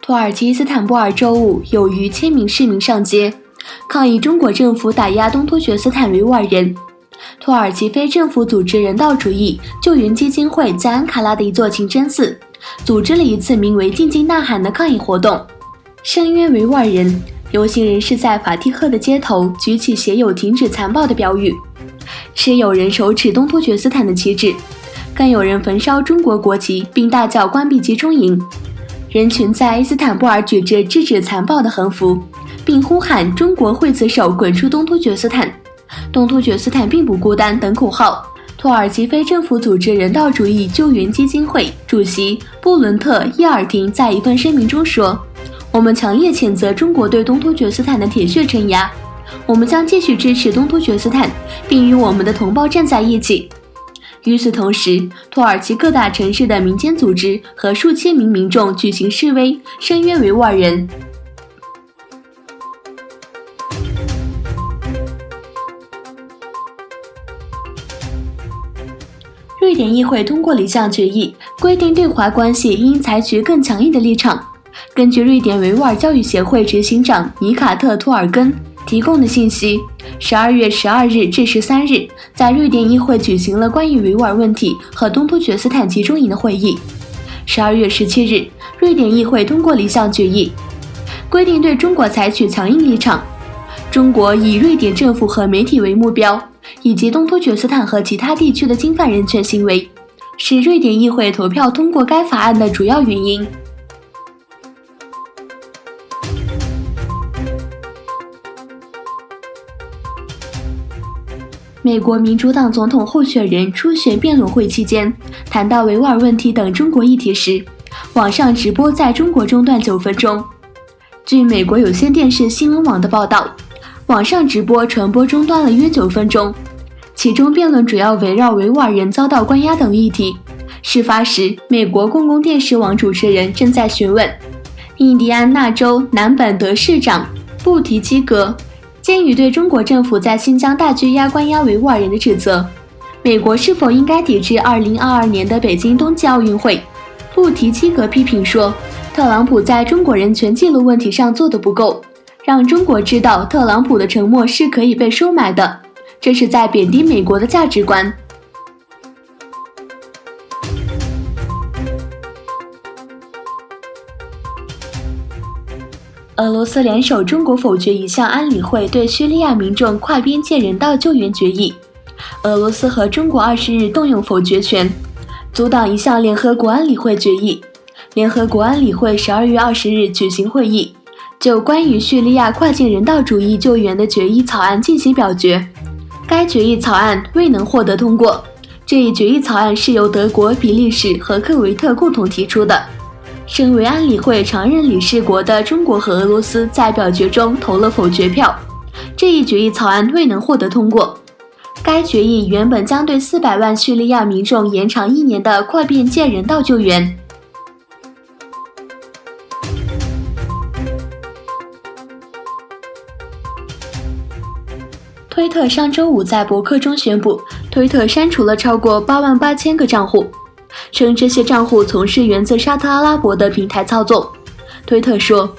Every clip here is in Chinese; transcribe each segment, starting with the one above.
土耳其伊斯坦布尔周五有逾1000名市民上街，抗议中国政府打压东突厥斯坦维吾尔人。土耳其非政府组织人道主义救援基金会在安卡拉的一座清真寺组织了一次名为“静静呐喊”的抗议活动，声援维吾尔人。游行人士在法蒂赫的街头举起写有“停止残暴”的标语，持有人手持东突厥斯坦的旗帜，更有人焚烧中国国旗，并大叫关闭集中营。人群在伊斯坦布尔举着制止残暴的横幅，并呼喊“中国刽子手滚出东突厥斯坦”、“东突厥斯坦并不孤单”等口号。土耳其非政府组织人道主义救援基金会主席布伦特·伊尔廷在一份声明中说：“我们强烈谴责中国对东突厥斯坦的铁血镇压，我们将继续支持东突厥斯坦，并与我们的同胞站在一起。”与此同时，土耳其各大城市的民间组织和数千名民众举行示威，声援维吾尔人。瑞典议会通过了一项决议，规定对华关系应采取更强硬的立场。根据瑞典维吾尔教育协会执行长尼卡特·托尔根提供的信息，12月12日至13日，在瑞典议会举行了关于维吾尔问题和东突厥斯坦集中营的会议。12月17日，瑞典议会通过了一项决议，规定对中国采取强硬立场。中国以瑞典政府和媒体为目标，以及东突厥斯坦和其他地区的侵犯人权行为，是瑞典议会投票通过该法案的主要原因。美国民主党总统候选人初选辩论会期间，谈到维吾尔问题等中国议题时，网上直播在中国中断9分钟。据美国有线电视新闻网的报道，网上直播传播中断了约9分钟，其中辩论主要围绕维吾尔人遭到关押等议题。事发时，美国公共电视网主持人正在询问印第安纳州南本德市长布提基格鉴于对中国政府在新疆大拘押关押维吾尔人的指责，美国是否应该抵制2022年的北京冬季奥运会？布提基格批评说，特朗普在中国人权记录问题上做得不够，让中国知道特朗普的沉默是可以被收买的，这是在贬低美国的价值观。俄罗斯联手中国否决一项安理会对叙利亚民众跨边界人道救援决议。俄罗斯和中国20日动用否决权，阻挡一项联合国安理会决议。联合国安理会12月20日举行会议，就关于叙利亚跨境人道主义救援的决议草案进行表决。该决议草案未能获得通过。这一决议草案是由德国、比利时和科威特共同提出的。身为安理会常任理事国的中国和俄罗斯在表决中投了否决票，这一决议草案未能获得通过。该决议原本将对400万叙利亚民众延长1年的跨边界人道救援。推特上周五在博客中宣布，推特删除了超过88000个账户，称这些账户从事源自沙特阿拉伯的平台操作。推特说，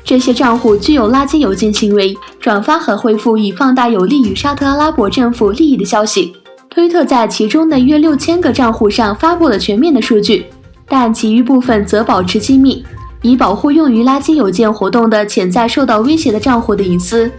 这些账户具有垃圾邮件行为，转发和回复以放大有利于沙特阿拉伯政府利益的消息。推特在其中的约6000个账户上发布了全面的数据，但其余部分则保持机密，以保护用于垃圾邮件活动的潜在受到威胁的账户的隐私。